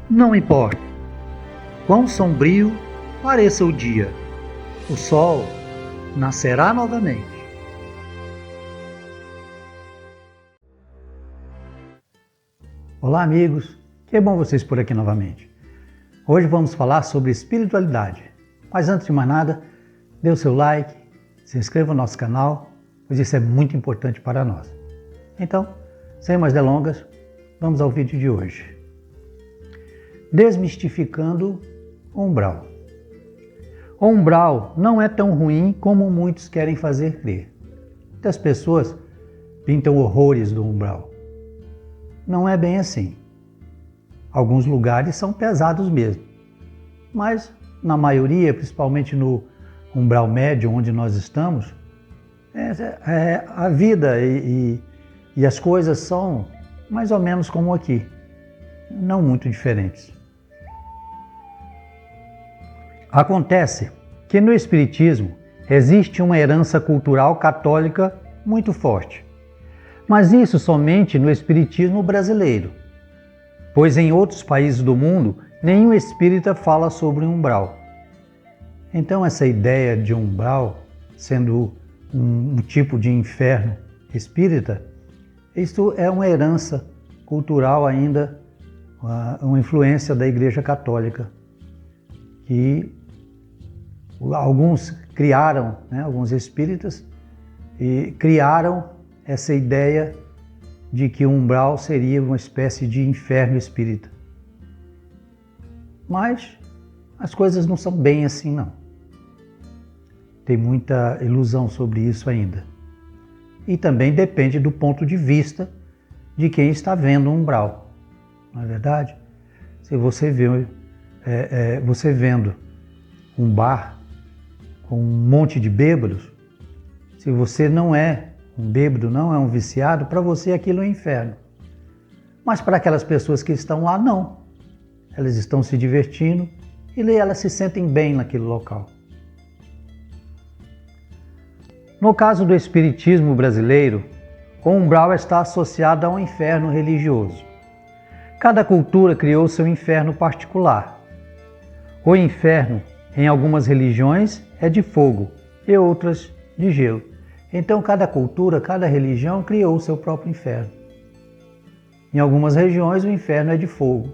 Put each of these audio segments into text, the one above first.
Não importa quão sombrio pareça o dia, o sol nascerá novamente. Olá, amigos, que bom vocês por aqui novamente. Hoje vamos falar sobre espiritualidade, mas antes de mais nada, dê o seu like, se inscreva no nosso canal, pois isso é muito importante para nós. Então, sem mais delongas, vamos ao vídeo de hoje. Desmistificando o umbral. O umbral não é tão ruim como muitos querem fazer crer. Muitas pessoas pintam horrores do umbral. Não é bem assim. Alguns lugares são pesados mesmo, mas na maioria, principalmente no umbral médio onde nós estamos, a vida e as coisas são mais ou menos como aqui, não muito diferentes. Acontece que no Espiritismo existe uma herança cultural católica muito forte, mas isso somente no Espiritismo brasileiro, pois em outros países do mundo nenhum espírita fala sobre umbral. Então essa ideia de umbral sendo um tipo de inferno espírita, isso é uma herança cultural ainda, uma influência da Igreja Católica, que alguns criaram, alguns espíritas, e criaram essa ideia de que o umbral seria uma espécie de inferno espírita. Mas as coisas não são bem assim, não. Tem muita ilusão sobre isso ainda. E também depende do ponto de vista de quem está vendo o umbral. Não é verdade? Se você vê, você vendo um bar com um monte de bêbados, se você não é um bêbado, não é um viciado, para você aquilo é um inferno. Mas para aquelas pessoas que estão lá, não. Elas estão se divertindo e elas se sentem bem naquele local. No caso do espiritismo brasileiro, o umbral está associado a um inferno religioso. Cada cultura criou seu inferno particular. O inferno, em algumas religiões, é de fogo e outras de gelo. Então cada cultura, cada religião criou o seu próprio inferno. Em algumas regiões o inferno é de fogo.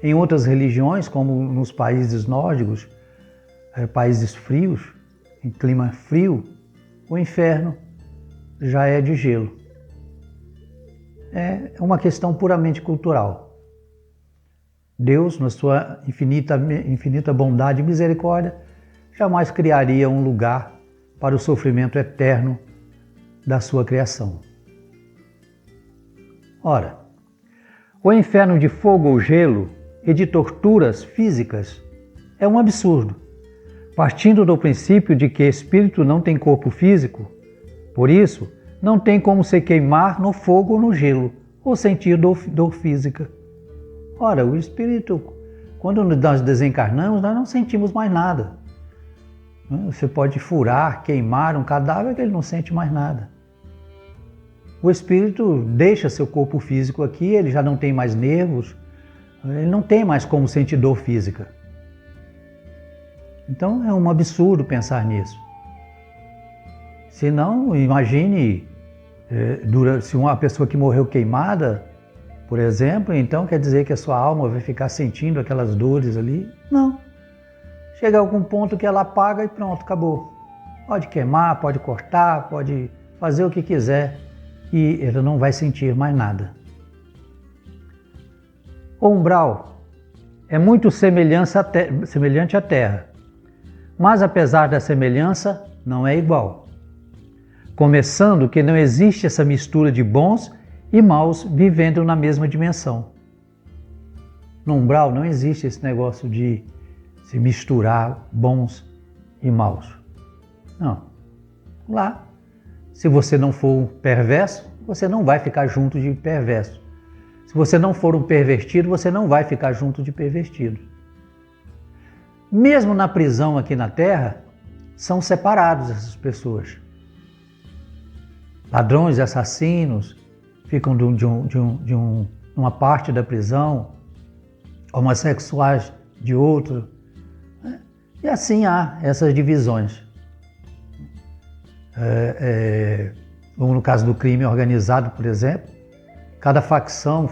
Em outras religiões, como nos países nórdicos, países frios, em clima frio, o inferno já é de gelo. É uma questão puramente cultural. Deus, na sua infinita bondade e misericórdia, jamais criaria um lugar para o sofrimento eterno da sua criação. Ora, o inferno de fogo ou gelo e de torturas físicas é um absurdo, partindo do princípio de que espírito não tem corpo físico, por isso não tem como se queimar no fogo ou no gelo, ou sentir dor física. Ora, o espírito, quando nós desencarnamos, nós não sentimos mais nada. Você pode furar, queimar um cadáver que ele não sente mais nada. O espírito deixa seu corpo físico aqui, ele já não tem mais nervos, ele não tem mais como sentir dor física. Então é um absurdo pensar nisso. Se não, imagine se uma pessoa que morreu queimada, por exemplo, então quer dizer que a sua alma vai ficar sentindo aquelas dores ali? Não. Chega a algum ponto que ela apaga e pronto, acabou. Pode queimar, pode cortar, pode fazer o que quiser e ela não vai sentir mais nada. O umbral é muito semelhante à Terra, mas apesar da semelhança, não é igual. Começando que não existe essa mistura de bons e maus vivendo na mesma dimensão. No umbral não existe esse negócio de se misturar bons e maus. Não. Lá, se você não for um perverso, você não vai ficar junto de perverso. Se você não for um pervertido, você não vai ficar junto de pervertido. Mesmo na prisão aqui na Terra, são separados essas pessoas. Ladrões e assassinos ficam de uma parte da prisão, homossexuais de outro, né? E assim há essas divisões. Como no caso do crime organizado, por exemplo, cada facção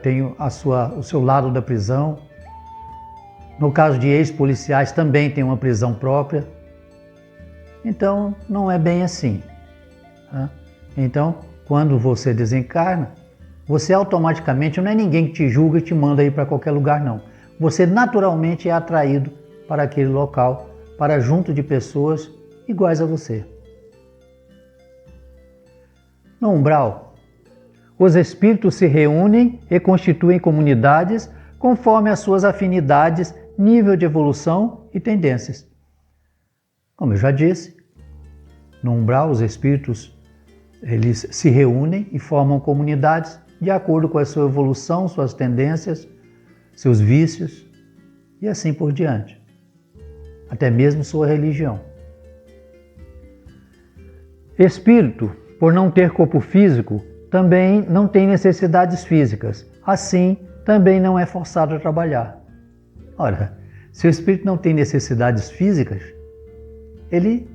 tem o seu lado da prisão. No caso de ex-policiais também tem uma prisão própria. Então não é bem assim, tá? Então, quando você desencarna, você automaticamente não é ninguém que te julga e te manda ir para qualquer lugar, não. Você naturalmente é atraído para aquele local, para junto de pessoas iguais a você. No umbral, os espíritos se reúnem e constituem comunidades conforme as suas afinidades, nível de evolução e tendências. Como eu já disse, no umbral os espíritos eles se reúnem e formam comunidades de acordo com a sua evolução, suas tendências, seus vícios e assim por diante. Até mesmo sua religião. Espírito, por não ter corpo físico, também não tem necessidades físicas. Assim, também não é forçado a trabalhar. Ora, se o espírito não tem necessidades físicas, ele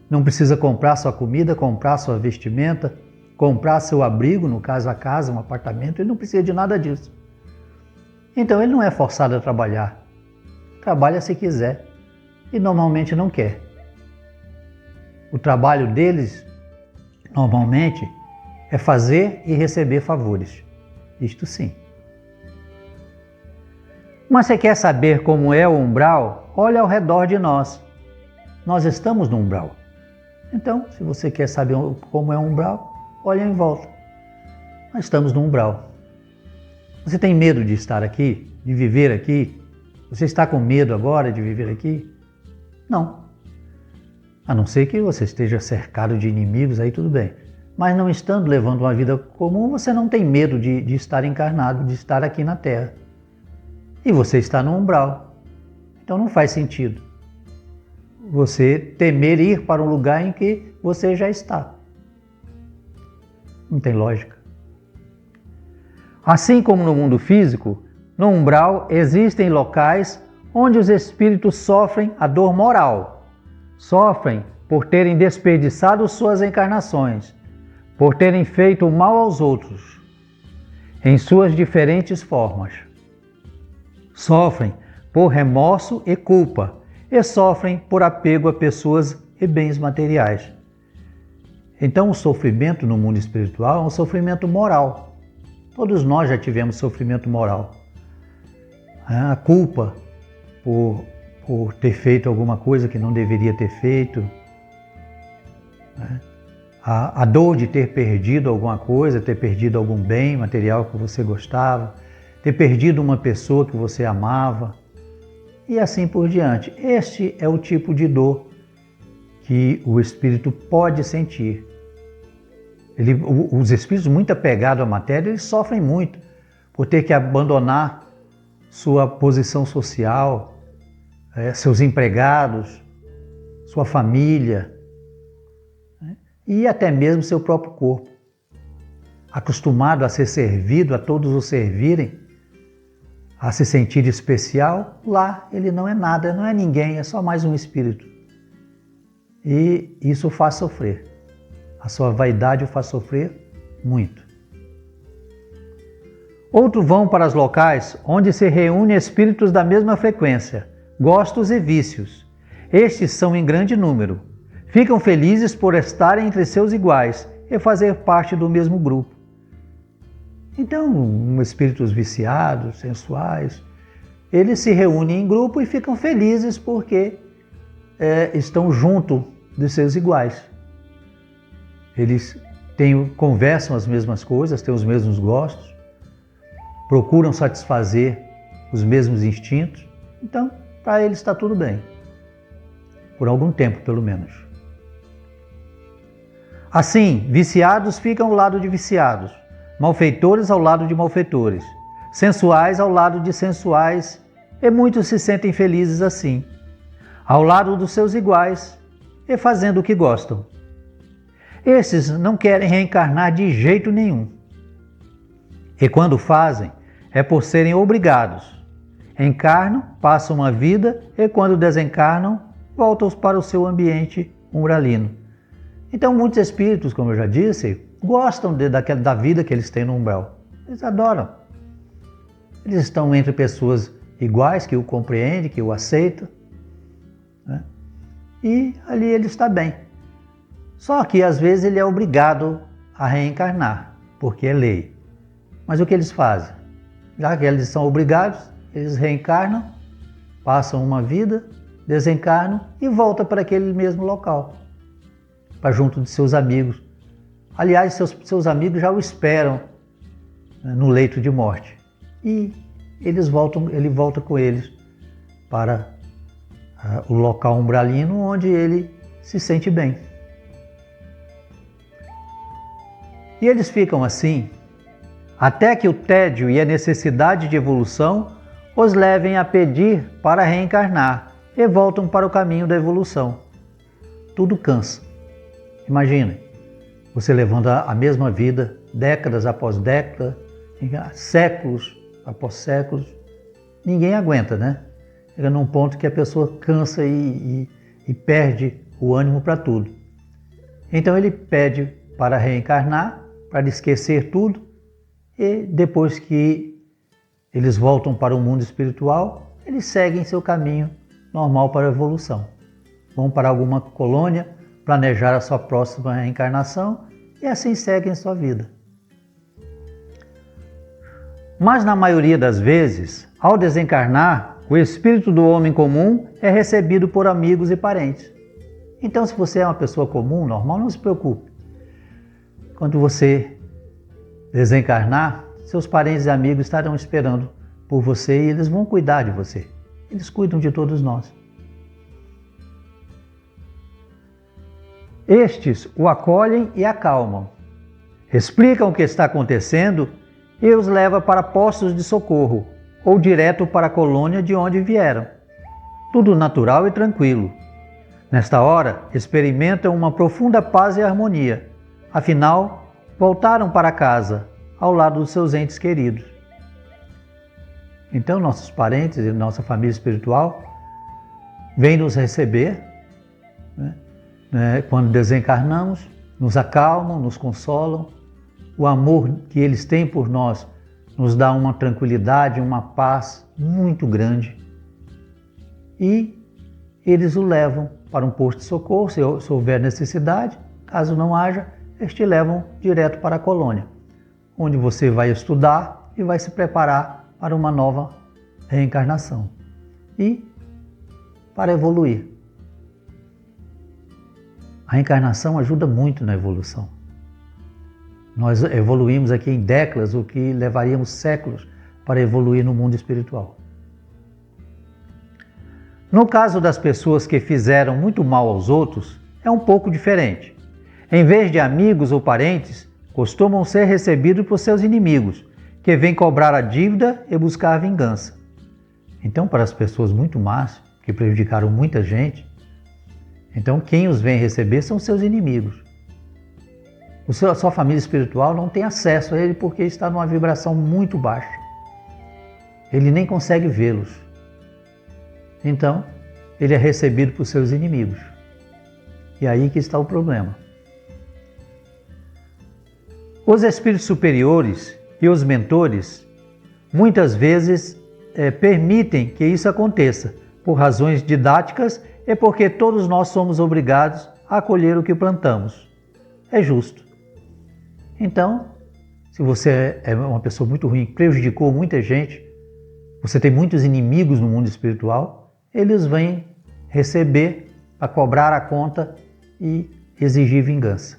não precisa comprar sua comida, comprar sua vestimenta, comprar seu abrigo, no caso a casa, um apartamento, ele não precisa de nada disso. Então ele não é forçado a trabalhar. Trabalha se quiser e normalmente não quer. O trabalho deles, normalmente, é fazer e receber favores. Isto sim. Mas você quer saber como é o umbral? Olha ao redor de nós. Nós estamos no umbral. Então, se você quer saber como é o umbral, olha em volta. Nós estamos no umbral. Você tem medo de estar aqui, de viver aqui? Você está com medo agora de viver aqui? Não. A não ser que você esteja cercado de inimigos, aí tudo bem. Mas não estando levando uma vida comum, você não tem medo de estar encarnado, de estar aqui na Terra. E você está no umbral. Então não faz sentido você temer ir para um lugar em que você já está. Não tem lógica. Assim como no mundo físico, no umbral existem locais onde os espíritos sofrem a dor moral. Sofrem por terem desperdiçado suas encarnações, por terem feito mal aos outros, em suas diferentes formas. Sofrem por remorso e culpa, e sofrem por apego a pessoas e bens materiais. Então o sofrimento no mundo espiritual é um sofrimento moral. Todos nós já tivemos sofrimento moral. A culpa por ter feito alguma coisa que não deveria ter feito. A dor de ter perdido alguma coisa, ter perdido algum bem material que você gostava, ter perdido uma pessoa que você amava, e assim por diante. Este é o tipo de dor que o espírito pode sentir. Os espíritos muito apegados à matéria, eles sofrem muito por ter que abandonar sua posição social, seus empregados, sua família, e até mesmo seu próprio corpo. Acostumado a ser servido, a todos o servirem, a se sentir especial, lá ele não é nada, não é ninguém, é só mais um espírito. E isso o faz sofrer. A sua vaidade o faz sofrer muito. Outros vão para os locais onde se reúnem espíritos da mesma frequência, gostos e vícios. Estes são em grande número. Ficam felizes por estarem entre seus iguais e fazer parte do mesmo grupo. Então, espíritos viciados, sensuais, eles se reúnem em grupo e ficam felizes porque estão junto dos seus iguais. Eles conversam as mesmas coisas, têm os mesmos gostos, procuram satisfazer os mesmos instintos. Então, para eles está tudo bem. Por algum tempo, pelo menos. Assim, viciados ficam ao lado de viciados, malfeitores ao lado de malfeitores, sensuais ao lado de sensuais, e muitos se sentem felizes assim, ao lado dos seus iguais e fazendo o que gostam. Esses não querem reencarnar de jeito nenhum. E quando fazem, é por serem obrigados. encarnam, passam uma vida e quando desencarnam, voltam para o seu ambiente umbralino. Então muitos espíritos, como eu já disse, gostam da vida que eles têm no umbral. Eles adoram. Eles estão entre pessoas iguais, que o compreendem, que o aceitam, né? E ali ele está bem. Só que às vezes ele é obrigado a reencarnar, porque é lei. Mas o que eles fazem? Já que eles são obrigados, eles reencarnam, passam uma vida, desencarnam e voltam para aquele mesmo local, para junto de seus amigos. Aliás, seus amigos já o esperam, né, no leito de morte. E ele volta com eles para o local umbralino onde ele se sente bem. E eles ficam assim até que o tédio e a necessidade de evolução os levem a pedir para reencarnar e voltam para o caminho da evolução. Tudo cansa. Imaginem, você levando a mesma vida, décadas após décadas, séculos após séculos, ninguém aguenta, né? Chega num ponto que a pessoa cansa e perde o ânimo para tudo. Então ele pede para reencarnar, para esquecer tudo, e depois que eles voltam para o mundo espiritual, eles seguem seu caminho normal para a evolução. Vão para alguma colônia, planejar a sua próxima reencarnação e assim seguem sua vida. Mas na maioria das vezes, ao desencarnar, o espírito do homem comum é recebido por amigos e parentes. Então, se você é uma pessoa comum, normal, não se preocupe. Quando você desencarnar, seus parentes e amigos estarão esperando por você e eles vão cuidar de você. Eles cuidam de todos nós. Estes o acolhem e acalmam, explicam o que está acontecendo e os leva para postos de socorro ou direto para a colônia de onde vieram. Tudo natural e tranquilo. Nesta hora, experimentam uma profunda paz e harmonia. Afinal, voltaram para casa, ao lado dos seus entes queridos. Então, nossos parentes e nossa família espiritual vêm nos receber, né? Quando desencarnamos, nos acalmam, nos consolam. O amor que eles têm por nós nos dá uma tranquilidade, uma paz muito grande. E eles o levam para um posto de socorro, se houver necessidade. Caso não haja, eles te levam direto para a colônia, onde você vai estudar e vai se preparar para uma nova reencarnação e para evoluir. A reencarnação ajuda muito na evolução. Nós evoluímos aqui em décadas o que levaríamos séculos para evoluir no mundo espiritual. No caso das pessoas que fizeram muito mal aos outros, é um pouco diferente. Em vez de amigos ou parentes, costumam ser recebidos por seus inimigos, que vêm cobrar a dívida e buscar a vingança. Então, para as pessoas muito más, que prejudicaram muita gente, então quem os vem receber são seus inimigos. A sua família espiritual não tem acesso a ele porque está numa vibração muito baixa. Ele nem consegue vê-los. Então, ele é recebido por seus inimigos. E aí que está o problema. Os espíritos superiores e os mentores muitas vezes permitem que isso aconteça por razões didáticas e porque todos nós somos obrigados a acolher o que plantamos. É justo. Então, se você é uma pessoa muito ruim, prejudicou muita gente, você tem muitos inimigos no mundo espiritual, eles vêm receber, a cobrar a conta e exigir vingança.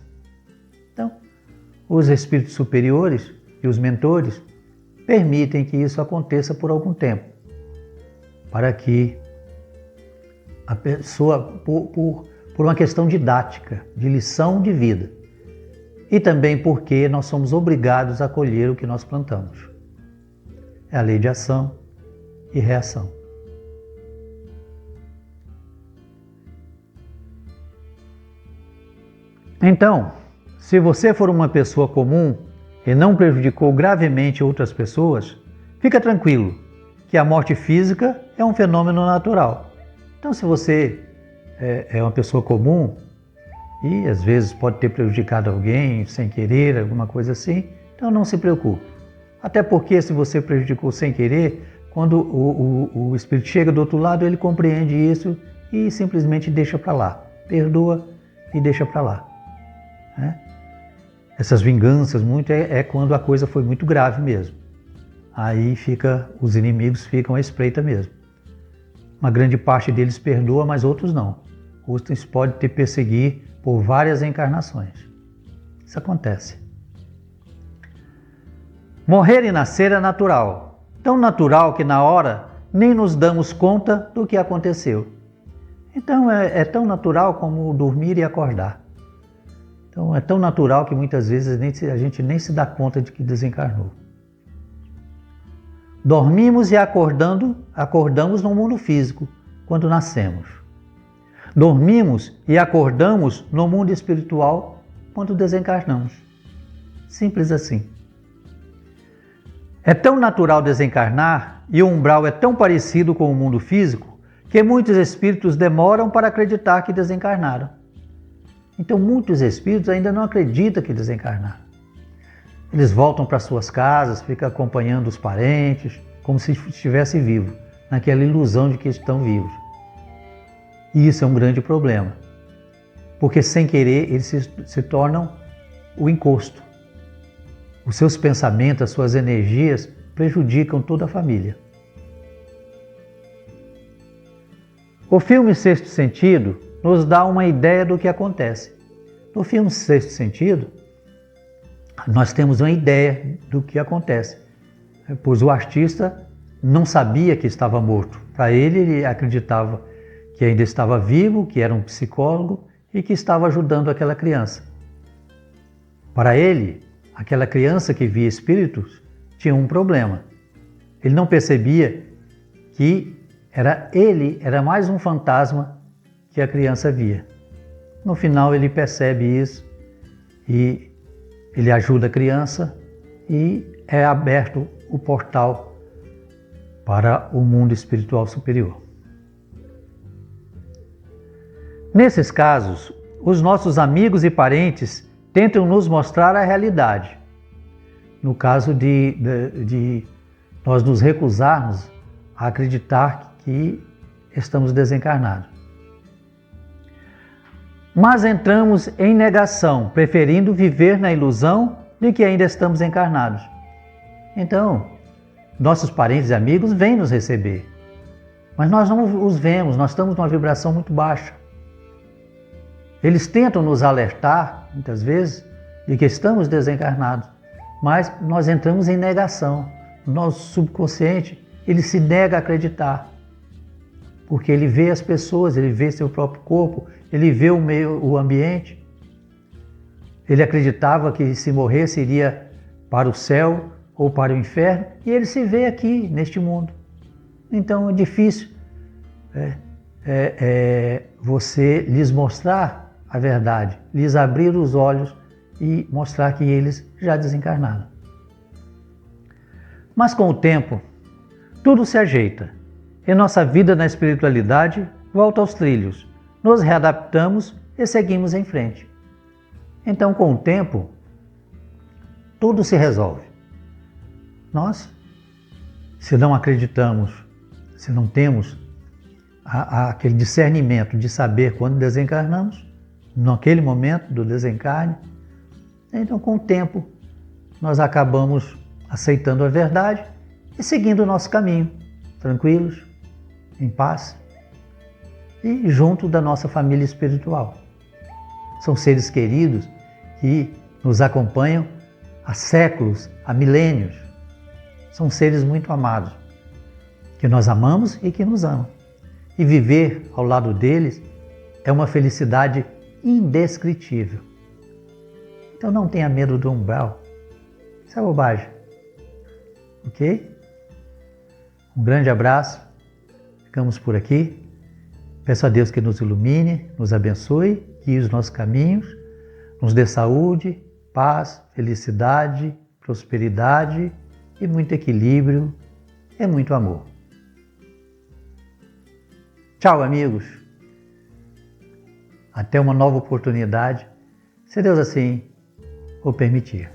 Então, os espíritos superiores e os mentores permitem que isso aconteça por algum tempo, para que a pessoa, por uma questão didática, de lição de vida, e também porque nós somos obrigados a colher o que nós plantamos. É a lei de ação e reação. Então, se você for uma pessoa comum e não prejudicou gravemente outras pessoas, fica tranquilo que a morte física é um fenômeno natural. Então, se você é uma pessoa comum e às vezes pode ter prejudicado alguém sem querer, alguma coisa assim, então não se preocupe. Até porque se você prejudicou sem querer, quando o espírito chega do outro lado, ele compreende isso e simplesmente deixa para lá. Perdoa e deixa para lá. Né? Essas vinganças muito é quando a coisa foi muito grave mesmo. Aí os inimigos ficam à espreita mesmo. Uma grande parte deles perdoa, mas outros não. Outros podem te perseguir por várias encarnações. Isso acontece. Morrer e nascer é natural. Tão natural que na hora nem nos damos conta do que aconteceu. Então é tão natural como dormir e acordar. Então é tão natural que muitas vezes a gente nem se dá conta de que desencarnou. Dormimos e acordamos no mundo físico quando nascemos. Dormimos e acordamos no mundo espiritual quando desencarnamos. Simples assim. É tão natural desencarnar e o umbral é tão parecido com o mundo físico que muitos espíritos demoram para acreditar que desencarnaram. Então muitos espíritos ainda não acreditam que desencarnaram. Eles voltam para suas casas, ficam acompanhando os parentes, como se estivesse vivo, naquela ilusão de que estão vivos. E isso é um grande problema, porque sem querer eles se tornam o encosto. Os seus pensamentos, as suas energias prejudicam toda a família. O filme Sexto Sentido nos dá uma ideia do que acontece. No filme Sexto Sentido, nós temos uma ideia do que acontece, pois o artista não sabia que estava morto. Para ele acreditava que ainda estava vivo, que era um psicólogo e que estava ajudando aquela criança. Para ele, aquela criança que via espíritos tinha um problema. Ele não percebia que era mais um fantasma que a criança via. No final ele percebe isso e ele ajuda a criança e é aberto o portal para o mundo espiritual superior. Nesses casos, os nossos amigos e parentes tentam nos mostrar a realidade. No caso de nós nos recusarmos a acreditar que estamos desencarnados. Mas entramos em negação, preferindo viver na ilusão de que ainda estamos encarnados. Então, nossos parentes e amigos vêm nos receber, mas nós não os vemos, nós estamos numa vibração muito baixa. Eles tentam nos alertar, muitas vezes, de que estamos desencarnados, mas nós entramos em negação. O nosso subconsciente, ele se nega a acreditar, porque ele vê as pessoas, ele vê seu próprio corpo, ele vê o ambiente. Ele acreditava que se morresse iria para o céu ou para o inferno, e ele se vê aqui, neste mundo. Então é difícil você lhes mostrar a verdade, lhes abrir os olhos e mostrar que eles já desencarnaram. Mas com o tempo, tudo se ajeita e nossa vida na espiritualidade volta aos trilhos. Nos readaptamos e seguimos em frente. Então, com o tempo, tudo se resolve. Nós, se não acreditamos, se não temos aquele discernimento de saber quando desencarnamos, naquele momento do desencarne, então, com o tempo, nós acabamos aceitando a verdade e seguindo o nosso caminho, tranquilos, em paz e junto da nossa família espiritual. São seres queridos que nos acompanham há séculos, há milênios. São seres muito amados, que nós amamos e que nos amam. E viver ao lado deles é uma felicidade indescritível. Então não tenha medo do umbral. Isso é bobagem. Ok? Um grande abraço. Ficamos por aqui. Peço a Deus que nos ilumine, nos abençoe, guie os nossos caminhos, nos dê saúde, paz, felicidade, prosperidade e muito equilíbrio e muito amor. Tchau, amigos. Até uma nova oportunidade, se Deus assim o permitir.